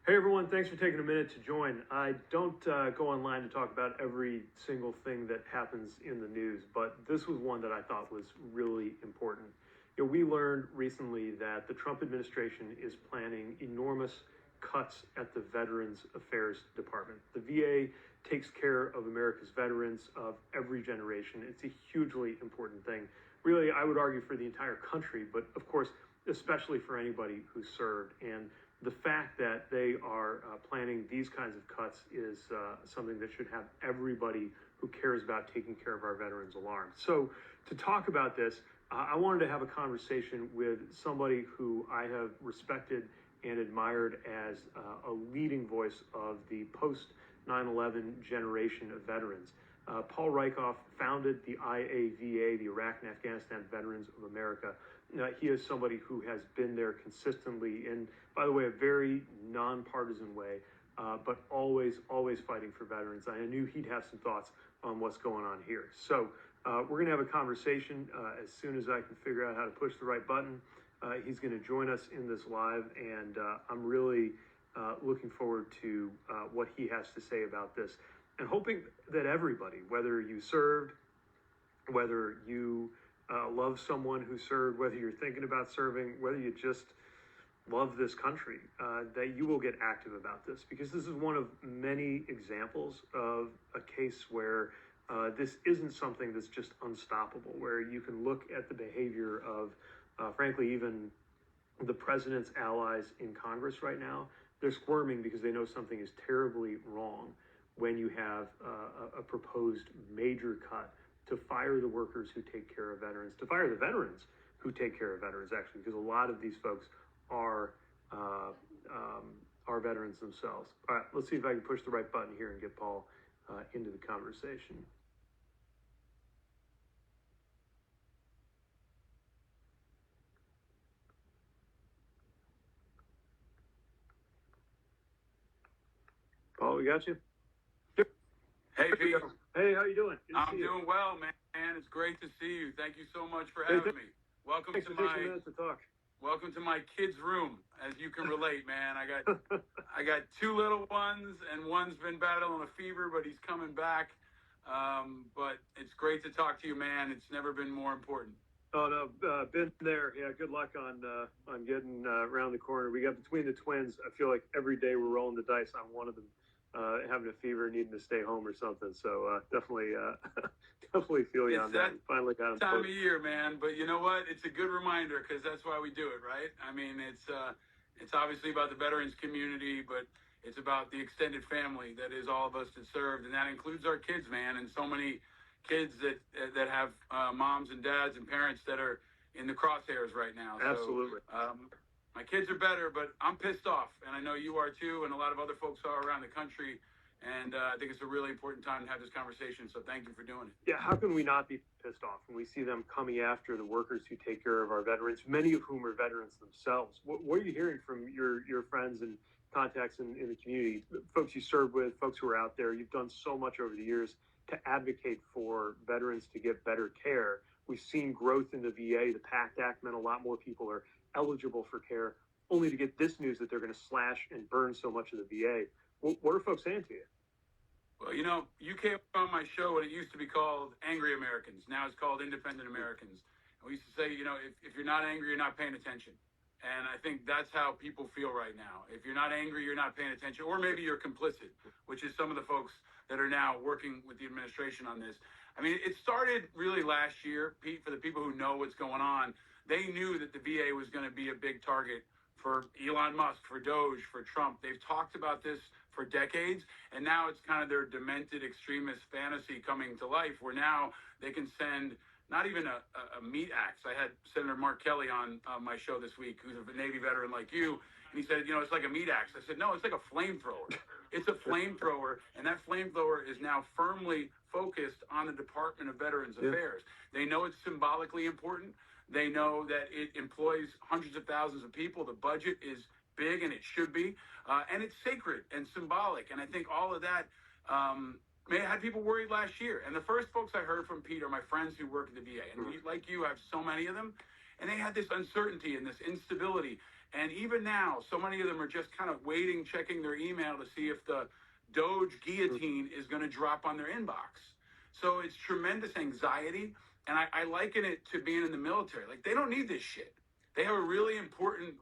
Hey everyone, thanks for taking a minute to join. I don't go online to talk about every single thing that happens in the news, but this was one that I thought was really important. We learned recently that the Trump administration is planning enormous cuts at the Veterans Affairs Department. The VA takes care of America's veterans of every generation. It's a hugely important thing. Really, I would argue for the entire country, but of course, especially for anybody who served. And the fact that they are planning these kinds of cuts is something that should have everybody who cares about taking care of our veterans alarmed. So to talk about this, I wanted to have a conversation with somebody who I have respected and admired as a leading voice of the post 9/11 generation of veterans. Paul Rieckhoff founded the IAVA, the Iraq and Afghanistan Veterans of America. He is somebody who has been there consistently in, by the way, a very nonpartisan way, but always fighting for veterans. I knew he'd have some thoughts on what's going on here. So we're going to have a conversation as soon as I can figure out how to push the right button. He's going to join us in this live, and I'm really looking forward to what he has to say about this, and hoping that everybody, whether you served, whether you love someone who served, whether you're thinking about serving, whether you just love this country, that you will get active about this, because this is one of many examples of a case where this isn't something that's just unstoppable, where you can look at the behavior of, frankly, even the president's allies in Congress right now. They're squirming because they know something is terribly wrong when you have a proposed major cut to fire the workers who take care of veterans, to fire the veterans who take care of veterans, actually, because a lot of these folks are veterans themselves. All right, let's see if I can push the right button here and get Paul into the conversation. Paul, we got you? Hey, Pete. Hey, how you doing? I'm doing well, man. It's great to see you. Thank you so much for having me. Welcome Thanks to for taking a minute to talk. Welcome to my kids' room, as you can relate, man. I got two little ones, and one's been battling a fever, but he's coming back. But it's great to talk to you, man. It's never been more important. Oh no, been there. Yeah, good luck on getting around the corner. We got between the twins. I feel like every day we're rolling the dice on one of them having a fever, needing to stay home or something. So definitely feel you on that. Finally got him. Time of year, man. But you know what? It's a good reminder, because that's why we do it, right? I mean, it's obviously about the veterans community, but it's about the extended family that is all of us that served, and that includes our kids, man, and so many kids that have moms and dads and parents that are in the crosshairs right now. Absolutely. So, my kids are better, but I'm pissed off, and I know you are too, and a lot of other folks are around the country. And I think it's a really important time to have this conversation. So thank you for doing it. Yeah, how can we not be pissed off when we see them coming after the workers who take care of our veterans, many of whom are veterans themselves? What are you hearing from your friends and contacts in the community, folks you served with, folks who are out there? You've done so much over the years to advocate for veterans to get better care. We've seen growth in the VA. The PAC Act meant a lot more people are eligible for care, only to get this news that they're going to slash and burn so much of the VA. What are folks saying to you? Well, you came on my show when it used to be called Angry Americans. Now it's called Independent Americans. And we used to say, if you're not angry, you're not paying attention. And I think that's how people feel right now. If you're not angry, you're not paying attention. Or maybe you're complicit, which is some of the folks that are now working with the administration on this. I mean, it started really last year, Pete, for the people who know what's going on. They knew that the VA was going to be a big target for Elon Musk, for Doge, for Trump. They've talked about this for decades, and now it's kind of their demented extremist fantasy coming to life, where now they can send not even a meat axe. I had Senator Mark Kelly on my show this week, who's a Navy veteran like you, and he said, it's like a meat axe. I said, no, it's like a flamethrower. It's a flamethrower, and that flamethrower is now firmly focused on the Department of Veterans Affairs. They know it's symbolically important. They know that it employs hundreds of thousands of people. The budget is big, and it should be, and it's sacred and symbolic. And I think all of that had people worried last year. And the first folks I heard from, Pete, are my friends who work at the VA. And like you, I have so many of them. And they had this uncertainty and this instability. And even now, so many of them are just kind of waiting, checking their email to see if the Doge guillotine is going to drop on their inbox. So it's tremendous anxiety. And I liken it to being in the military. Like, they don't need this shit. They have a really important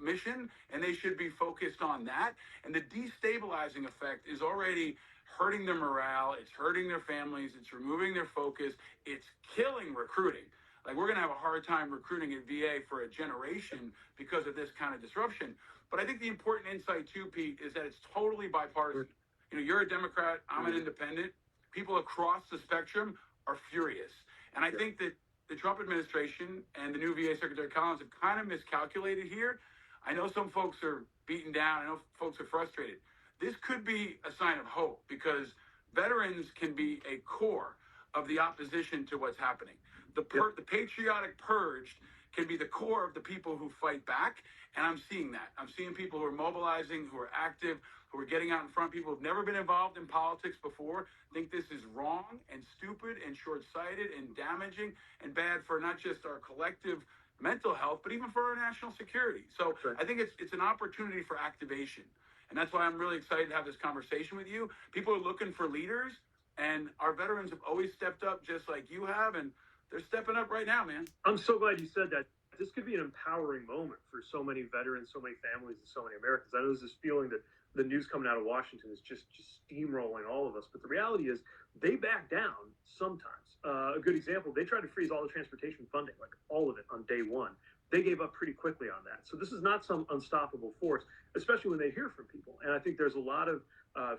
mission, and they should be focused on that. And the destabilizing effect is already hurting their morale. It's hurting their families. It's removing their focus. It's killing recruiting. Like, we're going to have a hard time recruiting at VA for a generation because of this kind of disruption. But I think the important insight too, Pete, is that it's totally bipartisan. You know, you're a Democrat, I'm an independent. People across the spectrum are furious. And I think that the Trump administration and the new VA Secretary Collins have kind of miscalculated here. I know some folks are beaten down. I know folks are frustrated. This could be a sign of hope, because veterans can be a core of the opposition to what's happening. The patriotic purged can be the core of the people who fight back. And I'm seeing that. I'm seeing people who are mobilizing, who are active, who are getting out in front. People who've never been involved in politics before think this is wrong and stupid and short-sighted and damaging and bad for not just our collective mental health, but even for our national security. So I think it's an opportunity for activation. And that's why I'm really excited to have this conversation with you. People are looking for leaders, and our veterans have always stepped up just like you have, and they're stepping up right now, man. I'm so glad you said that. This could be an empowering moment for so many veterans, so many families, and so many Americans. I know there's this feeling that the news coming out of Washington is just steamrolling all of us. But the reality is they back down sometimes. A good example, they tried to freeze all the transportation funding, like all of it, on day one. They gave up pretty quickly on that. So this is not some unstoppable force, especially when they hear from people. And I think there's a lot of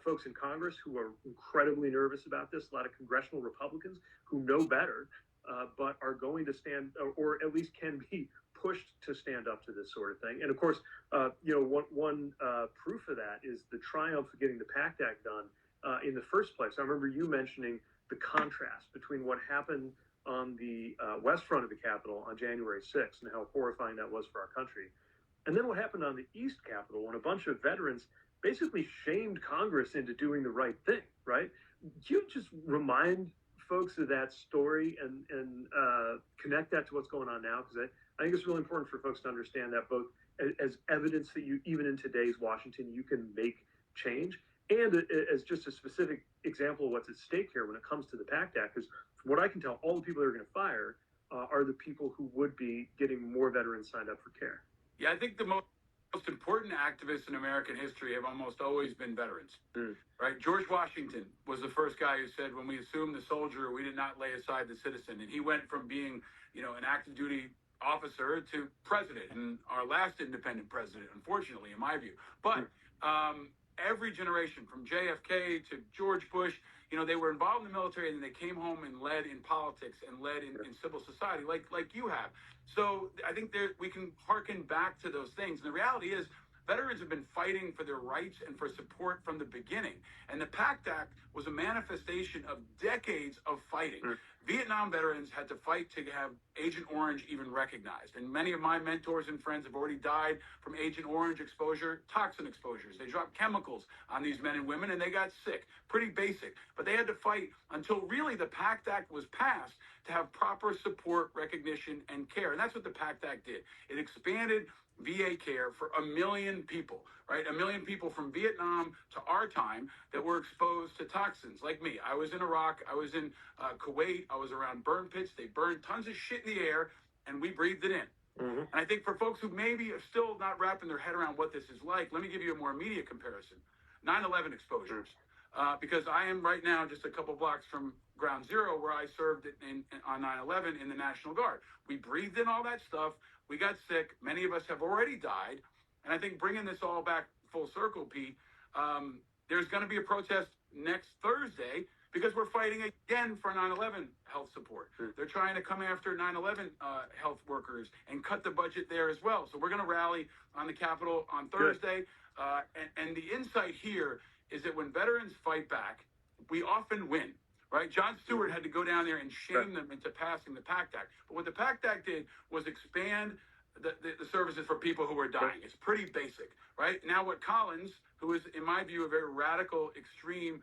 folks in Congress who are incredibly nervous about this, a lot of congressional Republicans who know better, but are going to stand, or at least can be pushed to stand up to this sort of thing. And of course, one proof of that is the triumph of getting the PAC Act done in the first place. I remember you mentioning the contrast between what happened on the west front of the Capitol on January 6th and how horrifying that was for our country. And then what happened on the East Capitol when a bunch of veterans basically shamed Congress into doing the right thing, right? Can you just remind folks of that story and connect that to what's going on now? Because I think it's really important for folks to understand that, both as evidence that you, even in today's Washington, you can make change, and as just a specific example of what's at stake here when it comes to the PAC Act. Because from what I can tell, all the people that are going to fire are the people who would be getting more veterans signed up for care. Yeah, I think the most important activists in American history have almost always been veterans, right? George Washington was the first guy who said, when we assumed the soldier, we did not lay aside the citizen. And he went from being, an active duty officer to president, and our last independent president, unfortunately, in my view. But every generation, from JFK to George Bush, they were involved in the military, and then they came home and led in politics and led in civil society, like you have. So I think we can hearken back to those things. And the reality is, veterans have been fighting for their rights and for support from the beginning. And the PAC Act was a manifestation of decades of fighting. Vietnam veterans had to fight to have Agent Orange even recognized. And many of my mentors and friends have already died from Agent Orange exposure, toxin exposures. They dropped chemicals on these men and women, and they got sick. Pretty basic. But they had to fight until really the PAC Act was passed to have proper support, recognition, and care. And that's what the PAC Act did. It expanded VA care for 1 million people, right? 1 million people from Vietnam to our time that were exposed to toxins, like me. I was in Iraq, I was in Kuwait, I was around burn pits. They burned tons of shit in the air, and we breathed it in. And I think for folks who maybe are still not wrapping their head around what this is like, let me give you a more immediate comparison. 9/11 exposures. Because I am right now just a couple blocks from Ground Zero, where I served on 9/11 in the National Guard. We breathed in all that stuff. We got sick. Many of us have already died. And I think bringing this all back full circle, Pete, there's going to be a protest next Thursday because we're fighting again for 9/11 health support. They're trying to come after 9/11 health workers and cut the budget there as well. So we're going to rally on the Capitol on Thursday. And the insight here is that when veterans fight back, we often win, right? Jon Stewart had to go down there and shame them into passing the PAC Act. But what the PAC Act did was expand the services for people who are dying. It's pretty basic, right? Now what Collins, who is, in my view, a very radical, extreme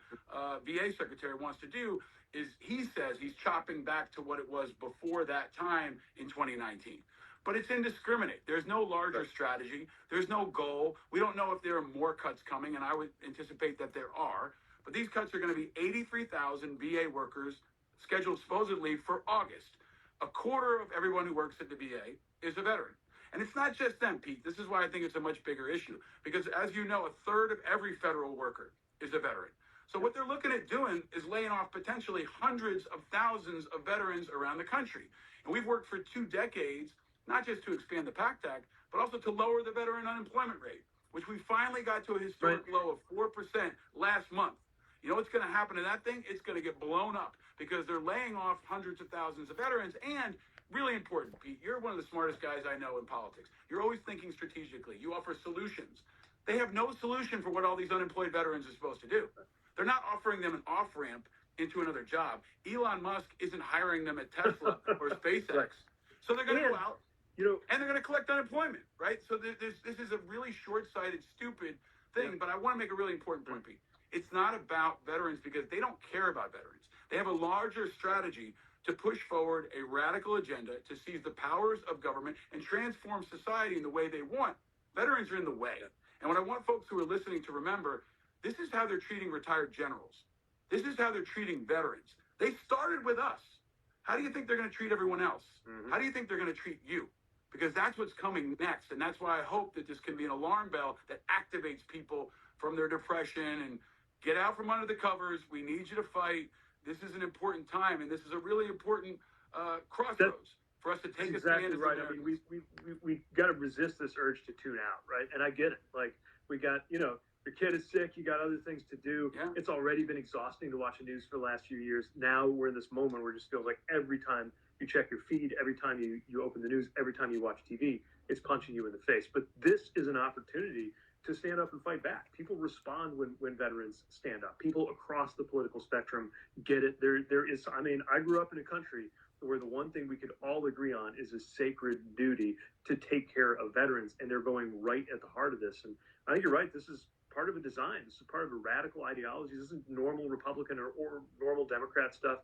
VA secretary, wants to do is he says he's chopping back to what it was before that time in 2019. but it's indiscriminate. There's no larger strategy. There's no goal. We don't know if there are more cuts coming, and I would anticipate that there are. But these cuts are going to be 83,000 VA workers scheduled supposedly for August. A quarter of everyone who works at the VA is a veteran. And it's not just them, Pete. This is why I think it's a much bigger issue. Because as you know, a third of every federal worker is a veteran. So what they're looking at doing is laying off potentially hundreds of thousands of veterans around the country. And we've worked for 2 decades, not just to expand the PAC Act, but also to lower the veteran unemployment rate, which we finally got to a historic low of 4% last month. You know what's going to happen to that thing? It's going to get blown up because they're laying off hundreds of thousands of veterans. And really important, Pete, you're one of the smartest guys I know in politics. You're always thinking strategically. You offer solutions. They have no solution for what all these unemployed veterans are supposed to do. They're not offering them an off-ramp into another job. Elon Musk isn't hiring them at Tesla or SpaceX. So they're going to go out, and they're going to collect unemployment, right? So this is a really short-sighted, stupid thing, but I want to make a really important point, Pete. It's not about veterans because they don't care about veterans. They have a larger strategy to push forward a radical agenda to seize the powers of government and transform society in the way they want. Veterans are in the way. And what I want folks who are listening to remember, this is how they're treating retired generals. This is how they're treating veterans. They started with us. How do you think they're going to treat everyone else? How do you think they're going to treat you? Because that's what's coming next. And that's why I hope that this can be an alarm bell that activates people from their depression and get out from under the covers. We need you to fight. This is an important time, and this is a really important crossroads for us to take a stand. Exactly right. I mean, we got to resist this urge to tune out, right? And I get it. Like, we got, your kid is sick, you got other things to do. Yeah. It's already been exhausting to watch the news for the last few years. Now we're in this moment where it just feels like every time you check your feed, every time you open the news, every time you watch TV, it's punching you in the face. But this is an opportunity to stand up and fight back. People respond when veterans stand up. People across the political spectrum get it. There is, I grew up in a country where the one thing we could all agree on is a sacred duty to take care of veterans, and they're going right at the heart of this. And I think you're right. This is part of a design. This is part of a radical ideology. This isn't normal Republican or normal Democrat stuff.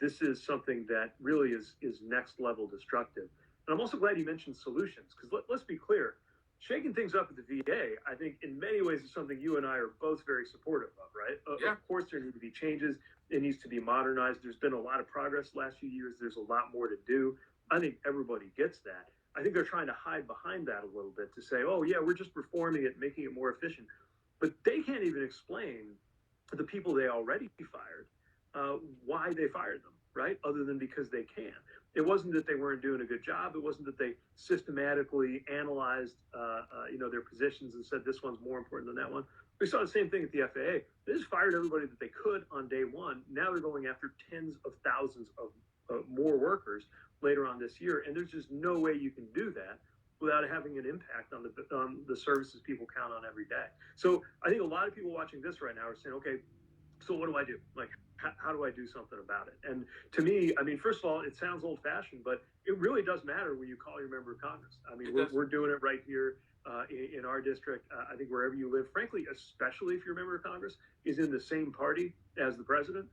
This is something that really is next level destructive. And I'm also glad you mentioned solutions, because let's be clear. Shaking things up at the VA, I think in many ways is something you and I are both very supportive of, right? Yeah. Of course, there need to be changes. It needs to be modernized. There's been a lot of progress the last few years. There's a lot more to do. I think everybody gets that. I think they're trying to hide behind that a little bit to say, oh, yeah, we're just reforming it, making it more efficient. But they can't even explain to the people they already fired why they fired them, right? Other than because they can. It wasn't that they weren't doing a good job. It wasn't that they systematically analyzed, their positions and said this one's more important than that one. We saw the same thing at the FAA. They just fired everybody that they could on day one. Now they're going after tens of thousands of more workers later on this year, and there's just no way you can do that without having an impact on the services people count on every day. So I think a lot of people watching this right now are saying, okay, so what do I do? Like, how do I do something about it? And to me, first of all, it sounds old-fashioned, but it really does matter when you call your member of Congress. We're doing it right here in our district. I think wherever you live, frankly, especially if your member of Congress is in the same party as the president,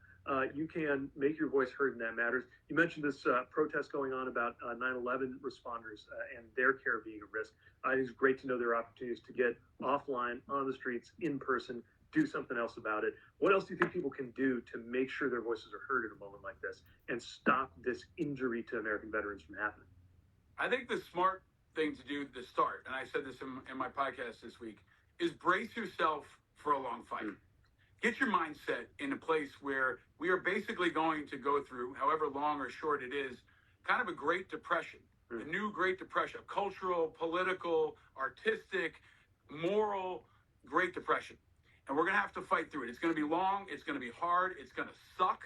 you can make your voice heard, and that matters. You mentioned this protest going on about 9/11 responders and their care being at risk. I think it's great to know there are opportunities to get offline, on the streets, in person, do something else about it. What else do you think people can do to make sure their voices are heard at a moment like this and stop this injury to American veterans from happening? I think the smart thing to do to start, and I said this in my podcast this week, is brace yourself for a long fight. Get your mindset in a place where we are basically going to go through, however long or short it is, kind of a Great Depression, a new Great Depression, a cultural, political, artistic, moral Great Depression. And we're going to have to fight through it. It's going to be long. It's going to be hard. It's going to suck.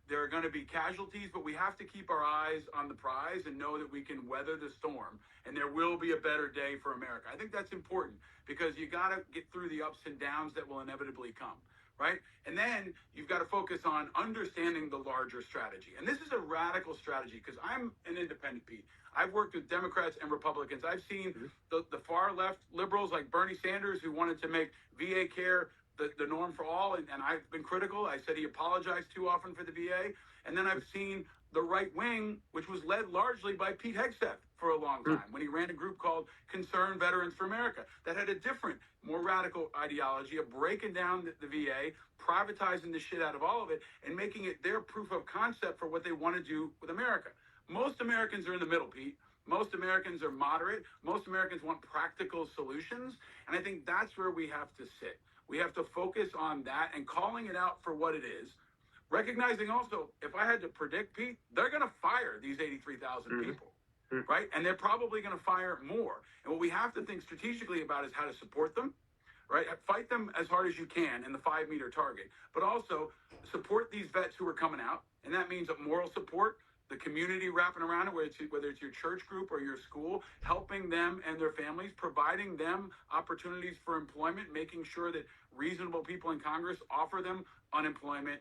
There are going to be casualties, but we have to keep our eyes on the prize and know that we can weather the storm, and there will be a better day for America. I think that's important because you got to get through the ups and downs that will inevitably come, right? And then you've got to focus on understanding the larger strategy. And this is a radical strategy because I'm an independent, Pete. I've worked with Democrats and Republicans. I've seen the far left liberals like Bernie Sanders who wanted to make VA care the norm for all, and I've been critical. I said he apologized too often for the VA. And then I've seen the right wing, which was led largely by Pete Hegseth for a long time, when he ran a group called Concerned Veterans for America that had a different, more radical ideology of breaking down the VA, privatizing the shit out of all of it, and making it their proof of concept for what they want to do with America. Most Americans are in the middle, Pete. Most Americans are moderate. Most Americans want practical solutions. And I think that's where we have to sit. We have to focus on that and calling it out for what it is. Recognizing also, if I had to predict, Pete, they're going to fire these 83,000 people, right? And they're probably going to fire more. And what we have to think strategically about is how to support them, right? Fight them as hard as you can in the 5-meter target, but also support these vets who are coming out. And that means moral support, the community wrapping around it, whether it's your church group or your school, helping them and their families, providing them opportunities for employment, making sure that reasonable people in Congress offer them unemployment,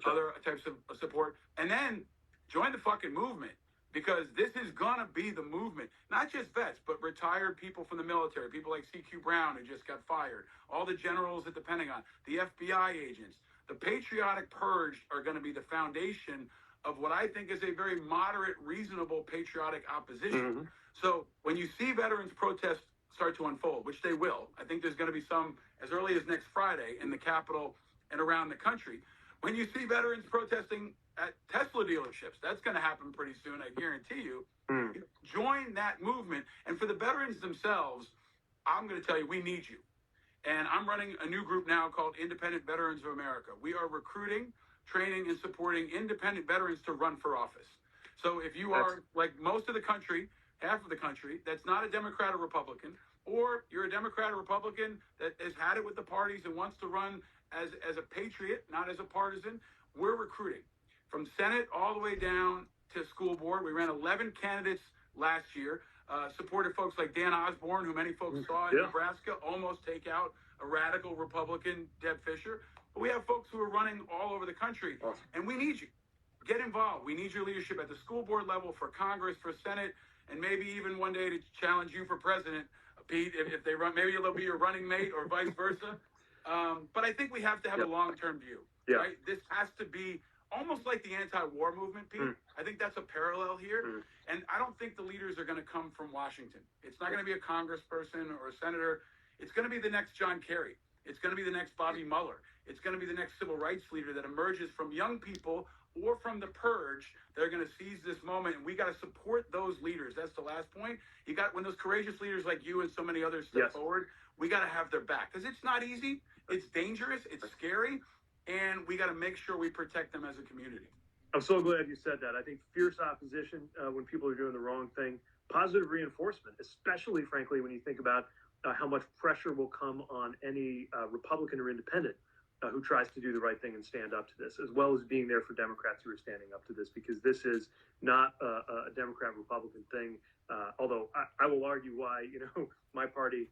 other types of support, and then join the fucking movement, because this is gonna be the movement, not just vets, but retired people from the military, people like CQ Brown, who just got fired, all the generals at the Pentagon, the FBI agents. The patriotic purge are gonna be the foundation of what I think is a very moderate, reasonable, patriotic opposition. So when you see veterans protests start to unfold, which they will, I think there's gonna be some as early as next Friday in the Capitol and around the country. When you see veterans protesting at Tesla dealerships, that's going to happen pretty soon, I guarantee you. Join that movement. And for the veterans themselves, I'm going to tell you, we need you. And I'm running a new group now called Independent Veterans of America. We are recruiting, training, and supporting independent veterans to run for office. So if you are, like most of the country, half of the country, that's not a Democrat or Republican, or you're a Democrat or Republican that has had it with the parties and wants to run as a patriot, not as a partisan, we're recruiting. From Senate all the way down to school board. We ran 11 candidates last year, supported folks like Dan Osborne, who many folks saw in Nebraska almost take out a radical Republican, Deb Fischer. But we have folks who are running all over the country, and we need you. Get involved. We need your leadership at the school board level, for Congress, for Senate, and maybe even one day to challenge you for president, Pete, if they run. Maybe they'll be your running mate or vice versa. But I think we have to have a long-term view, right? This has to be almost like the anti-war movement, Pete. I think that's a parallel here. And I don't think the leaders are going to come from Washington. It's not going to be a congressperson or a senator. It's going to be the next John Kerry. It's going to be the next Bobby Mueller. It's going to be the next civil rights leader that emerges from young people or from the purge. They're going to seize this moment, and we got to support those leaders. That's the last point. You got, when those courageous leaders like you and so many others step forward, we got to have their back, because it's not easy. It's dangerous. It's scary. And we got to make sure we protect them as a community. I'm so glad you said that. I think fierce opposition when people are doing the wrong thing, positive reinforcement, especially, frankly, when you think about how much pressure will come on any Republican or independent who tries to do the right thing and stand up to this, as well as being there for Democrats who are standing up to this, because this is not a Democrat-Republican thing. Although I will argue why, my party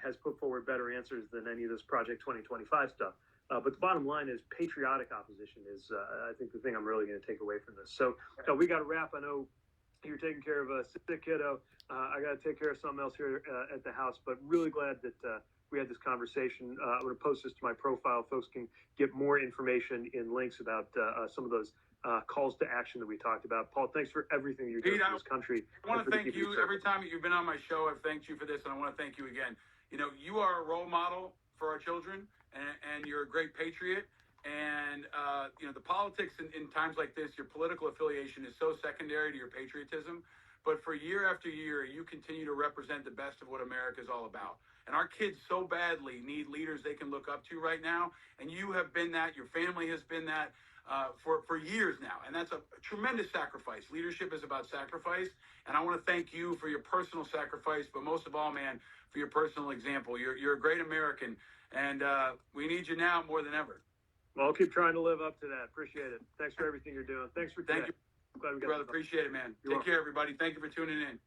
has put forward better answers than any of this Project 2025 stuff. But the bottom line is patriotic opposition is, I think, the thing I'm really going to take away from this. So we got to wrap. I know you're taking care of a sick kiddo. I got to take care of something else here at the house, but really glad that we had this conversation. I'm going to post this to my profile. Folks can get more information in links about some of those calls to action that we talked about. Paul, thanks for everything you're doing for this country. I want to thank you every time that you've been on my show. I've thanked you for this, and I want to thank you again. You are a role model for our children, and you're a great patriot. And, the politics in times like this, your political affiliation is so secondary to your patriotism. But for year after year, you continue to represent the best of what America is all about. And our kids so badly need leaders they can look up to right now. And you have been that. Your family has been that for years now. And that's a tremendous sacrifice. Leadership is about sacrifice. And I want to thank you for your personal sacrifice. But most of all, man, for your personal example. You're a great American. And we need you now more than ever. Well, I'll keep trying to live up to that. Appreciate it. Thanks for everything you're doing. Thanks for today. Thank you, brother. Appreciate it, man. Take care, everybody. Thank you for tuning in.